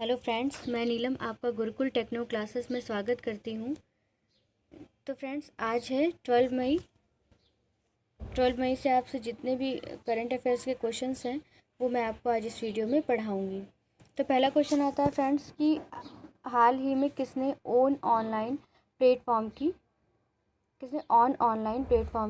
Hello friends, मैं नीलम आपका Gurukul techno classes में स्वागत करती हूँ। तो फ्रेंड्स, आज है 12 मई से आपसे जितने भी करंट अफेयर्स के क्वेश्चंस हैं वो मैं आपको आज इस वीडियो में पढ़ाऊँगी। तो पहला क्वेश्चन आता है फ्रेंड्स कि हाल ही में किसने ऑनलाइन प्लेटफॉर्म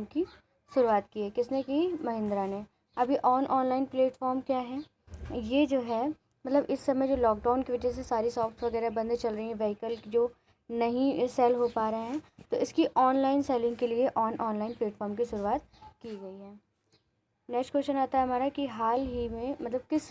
की शुरुआत की है। किसने की? महिंद्रा ने। अभी ऑनलाइन प्लेटफॉर्म क्या है? ये जो है मतलब इस समय जो लॉकडाउन की वजह से सारी शॉप्स वगैरह बंद चल रही हैं, व्हीकल जो नहीं सेल हो पा रहे हैं, तो इसकी ऑनलाइन सेलिंग के लिए ऑनलाइन प्लेटफॉर्म की शुरुआत की गई है। नेक्स्ट क्वेश्चन आता है हमारा कि हाल ही में मतलब किस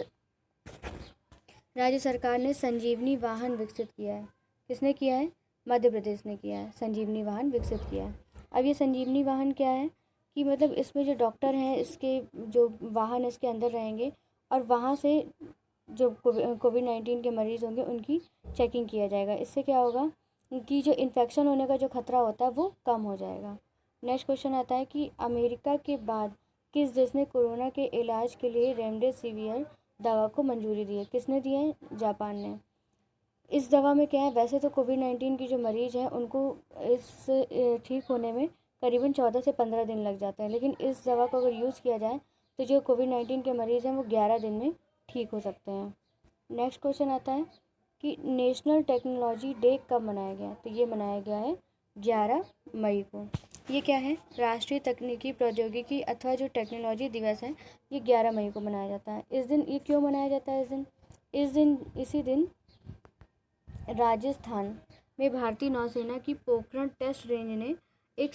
राज्य सरकार ने संजीवनी वाहन विकसित किया है। किसने किया है? मध्य प्रदेश ने किया है, संजीवनी वाहन विकसित किया है। अब ये संजीवनी वाहन क्या है कि मतलब इसमें जो डॉक्टर हैं, इसके जो वाहन इसके अंदर रहेंगे और वहाँ से जो कोविड-19 के मरीज़ होंगे उनकी चेकिंग किया जाएगा। इससे क्या होगा कि जो इन्फेक्शन होने का जो खतरा होता है वो कम हो जाएगा। नेक्स्ट क्वेश्चन आता है कि अमेरिका के बाद किस देश ने कोरोना के इलाज के लिए रेमडेसिवियर दवा को मंजूरी दी है। किसने दी है? जापान ने। इस दवा में क्या है, वैसे तो कोविड-19 की जो मरीज़ हैं उनको इस ठीक होने में करीबन 14 से 15 दिन लग जाते हैं, लेकिन इस दवा को अगर यूज़ किया जाए तो जो कोविड-19 के मरीज़ हैं वो 11 दिन में ठीक हो सकते हैं। नेक्स्ट क्वेश्चन आता है कि नेशनल टेक्नोलॉजी डे कब मनाया गया? तो ये मनाया गया है 11 मई को। ये क्या है? राष्ट्रीय तकनीकी प्रौद्योगिकी अथवा जो टेक्नोलॉजी दिवस है, ये 11 मई को मनाया जाता है। इस दिन ये क्यों मनाया जाता है? इसी दिन राजस्थान में भारतीय नौसेना की पोखरण टेस्ट रेंज ने एक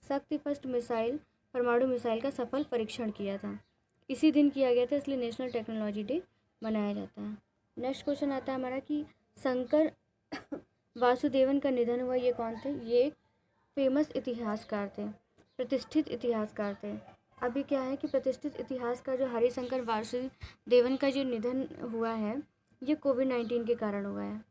शक्ति फर्स्ट मिसाइल परमाणु मिसाइल का सफल परीक्षण किया था। इसी दिन किया गया था, इसलिए नेशनल टेक्नोलॉजी डे मनाया जाता है। नेक्स्ट क्वेश्चन आता है हमारा कि शंकर वासुदेवन का निधन हुआ। ये कौन थे? ये एक फेमस इतिहासकार थे, प्रतिष्ठित इतिहासकार थे। अभी क्या है कि प्रतिष्ठित इतिहासकार जो हरिशंकर वासुदेवन का जो निधन हुआ है, ये कोविड-19 के कारण हुआ है।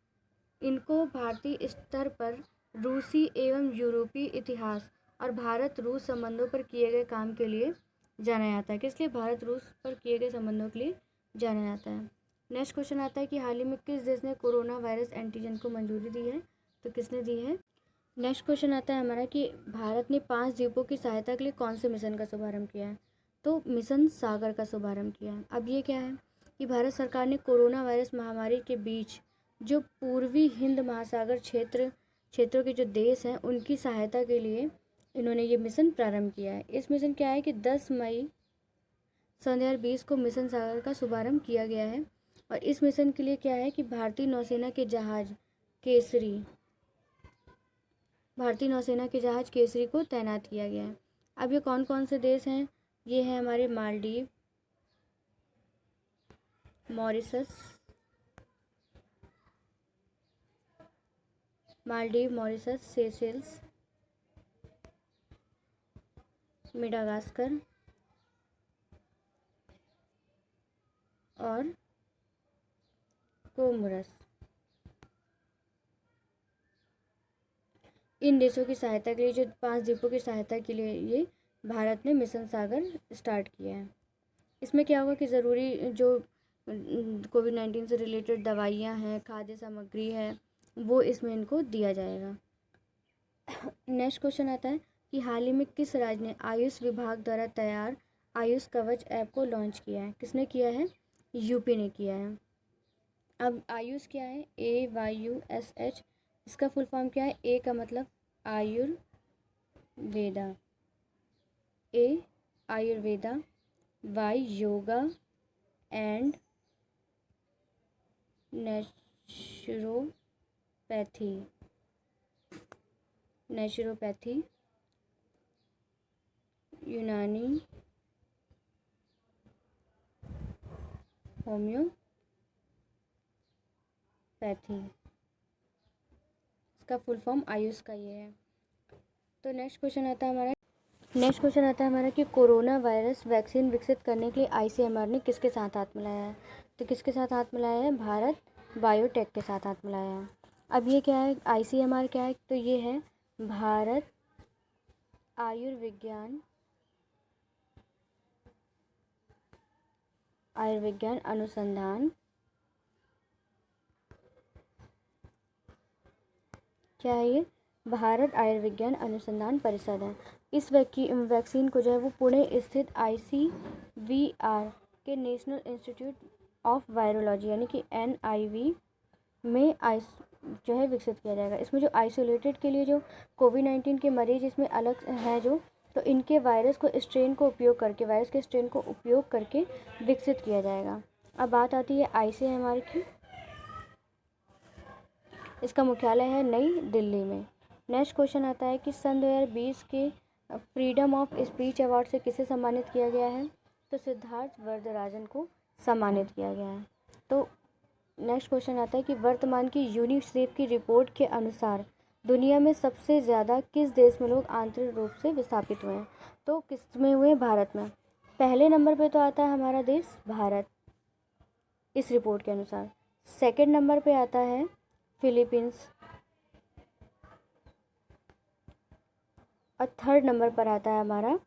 इनको भारतीय स्तर पर रूसी एवं यूरोपीय इतिहास और भारत रूस संबंधों पर किए गए काम के लिए जाना जाता है। किस लिए? भारत रूस पर किए गए संबंधों के लिए जाना जाता है। नेक्स्ट क्वेश्चन आता है कि हाल ही में किस देश ने कोरोना वायरस एंटीजन को मंजूरी दी है? तो किसने दी है? नेक्स्ट क्वेश्चन आता है हमारा कि भारत ने 5 द्वीपों की सहायता के लिए कौन से मिशन का शुभारंभ किया है? तो मिशन सागर का शुभारंभ किया है। अब ये क्या है कि भारत सरकार ने कोरोना वायरस महामारी के बीच जो पूर्वी हिंद महासागर क्षेत्रों के जो देश हैं उनकी सहायता के लिए इन्होंने ये मिशन प्रारंभ किया है। इस मिशन क्या है कि 10 मई 2020 को मिशन सागर का शुभारंभ किया गया है और इस मिशन के लिए क्या है कि भारतीय नौसेना के जहाज केसरी को तैनात किया गया है। अब ये कौन कौन से देश हैं? ये हैं हमारे मालदीव, मॉरिशस, सेशेल्स, मेडागास्कर और कोमोरस। इन देशों की सहायता के लिए, जो 5 द्वीपों की सहायता के लिए ये भारत ने मिशन सागर स्टार्ट किया है। इसमें क्या होगा कि ज़रूरी जो कोविड-19 से रिलेटेड दवाइयाँ हैं, खाद्य सामग्री है, वो इसमें इनको दिया जाएगा। नेक्स्ट क्वेश्चन आता है कि हाल ही में किस राज्य ने आयुष विभाग द्वारा तैयार आयुष कवच ऐप को लॉन्च किया है? किसने किया है? यूपी ने किया है। अब आयुष क्या है? AYUSH। इसका फुल फॉर्म क्या है? ए का मतलब Ayurveda, A Ayurveda, Y yoga and naturopathy, Unani, homoeopathy. इसका फुल फॉर्म आयुष का ये है। तो नेक्स्ट क्वेश्चन आता है हमारा कि कोरोना वायरस वैक्सीन विकसित करने के लिए ICMR ने किसके साथ हाथ मिलाया है? तो किसके साथ हाथ मिलाया है? भारत बायोटेक के साथ हाथ मिलाया है। अब ये क्या है? ICMR क्या है? तो ये है भारत आयुर्विज्ञान अनुसंधान, क्या है ये? भारत आयुर्विज्ञान अनुसंधान परिषद है। इस वैक्सीन को जो है वो पुणे स्थित ICVR के नेशनल इंस्टीट्यूट ऑफ वायरोलॉजी यानी कि NIV में जो है विकसित किया जाएगा। इसमें जो आइसोलेटेड के लिए जो कोविड-19 के मरीज इसमें अलग हैं जो, तो इनके वायरस के स्ट्रेन को उपयोग करके विकसित किया जाएगा। अब बात आती है ICMR की। इसका मुख्यालय है नई दिल्ली में। नेक्स्ट क्वेश्चन आता है कि सन 2020 के फ्रीडम ऑफ स्पीच अवार्ड से किसे सम्मानित किया गया है? तो सिद्धार्थ वरदराजन को सम्मानित किया गया है। तो नेक्स्ट क्वेश्चन आता है कि वर्तमान की यूनिसेफ की रिपोर्ट के अनुसार दुनिया में सबसे ज़्यादा किस देश में लोग आंतरिक रूप से विस्थापित हुए हैं? तो किस में हुए? भारत में। पहले नंबर पे तो आता है हमारा देश भारत इस रिपोर्ट के अनुसार। सेकंड नंबर पे आता है फिलीपींस और थर्ड नंबर पर आता है हमारा,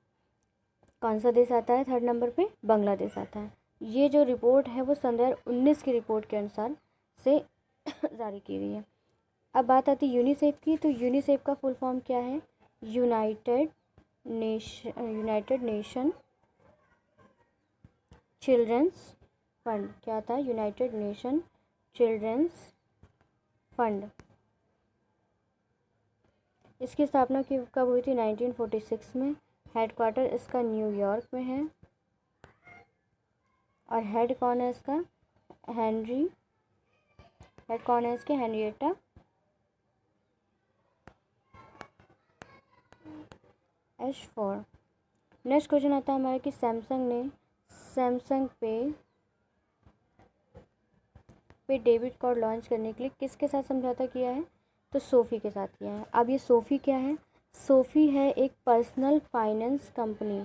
कौन सा देश आता है थर्ड नंबर पे? बांग्लादेश आता है। ये जो रिपोर्ट है वो सन 2019 की रिपोर्ट के अनुसार से जारी की गई है। अब बात आती है यूनिसेफ की। तो यूनिसेफ का फुल फॉर्म क्या है? United Nation children's fund. क्या था? United Nation children's fund. इसकी स्थापना कब हुई थी? 1946 में। हेडक्वार्टर इसका न्यूयॉर्क में है और हेड कौन है इसका? हेड कौन है इसके? Henrietta Ashford. नेक्स्ट क्वेश्चन आता है हमारा कि सैमसंग पे डेबिट कार्ड लॉन्च करने के लिए किसके साथ समझौता किया है? तो सोफ़ी के साथ किया है। अब ये सोफ़ी क्या है? सोफ़ी है एक पर्सनल फाइनेंस कंपनी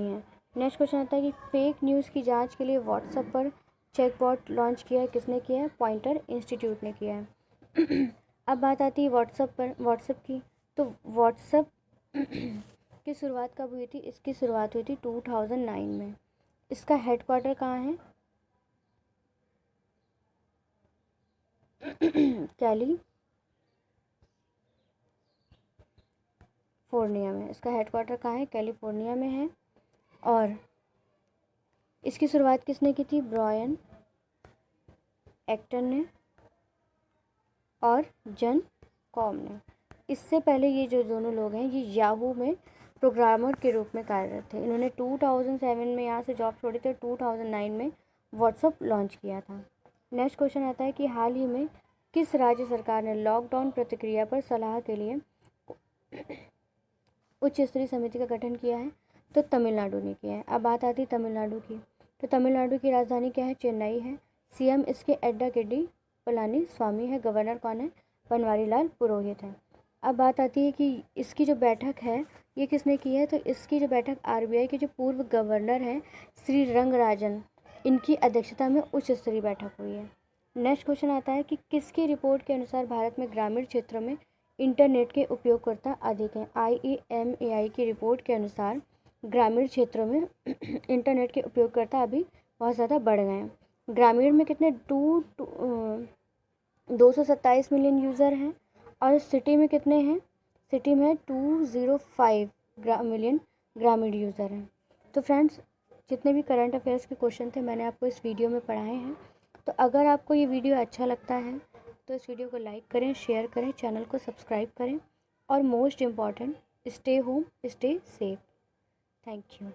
है। नेक्स्ट क्वेश्चन आता है कि फेक न्यूज़ की जांच के लिए व्हाट्सएप पर चैटबॉट लॉन्च किया है। किसने किया है? पॉइंटर इंस्टीट्यूट ने किया है। अब बात आती है व्हाट्सएप की। तो व्हाट्सएप की शुरुआत कब हुई थी? इसकी शुरुआत हुई थी 2009 में। इसका हेडक्वार्टर कहाँ है? कैलिफोर्निया में। इसका हेडक्वार्टर कहाँ है? कैलिफोर्निया में है। और इसकी शुरुआत किसने की थी? ब्रायन एक्टन ने और जन कॉम ने। इससे पहले ये जो दोनों लोग हैं ये याहू में प्रोग्रामर के रूप में कार्यरत थे। इन्होंने 2007 में यहाँ से जॉब छोड़ी थी, 2009 में व्हाट्सएप लॉन्च किया था। नेक्स्ट क्वेश्चन आता है कि हाल ही में किस राज्य सरकार ने लॉकडाउन प्रतिक्रिया पर सलाह के लिए उच्च स्तरीय समिति का गठन किया है? तो तमिलनाडु ने किया है। अब बात आती है तमिलनाडु की। तो तमिलनाडु की राजधानी क्या है? चेन्नई है। CM इसके एड्डाकेडी पलानी स्वामी है। गवर्नर कौन है? बनवारी लाल पुरोहित है। अब बात आती है कि इसकी जो बैठक है ये किसने की है? तो इसकी जो बैठक RBI के जो पूर्व गवर्नर हैं श्री रंगराजन, इनकी अध्यक्षता में उच्च स्तरीय बैठक हुई है। नेक्स्ट क्वेश्चन आता है कि किसकी रिपोर्ट के अनुसार भारत में ग्रामीण क्षेत्रों में इंटरनेट के उपयोगकर्ता अधिक हैं? IEMAI की रिपोर्ट के अनुसार ग्रामीण क्षेत्रों में इंटरनेट के उपयोगकर्ता अभी बहुत ज़्यादा बढ़ गए हैं। ग्रामीण में कितने? 227 मिलियन यूज़र हैं और सिटी में कितने हैं? सिटी में 205 मिलियन ग्रामीण यूज़र हैं। तो फ्रेंड्स, जितने भी करंट अफेयर्स के क्वेश्चन थे मैंने आपको इस वीडियो में पढ़ाए हैं। तो अगर आपको ये वीडियो अच्छा लगता है तो इस वीडियो को लाइक करें, शेयर करें, चैनल को सब्सक्राइब करें और most important, stay home, stay safe. Thank you.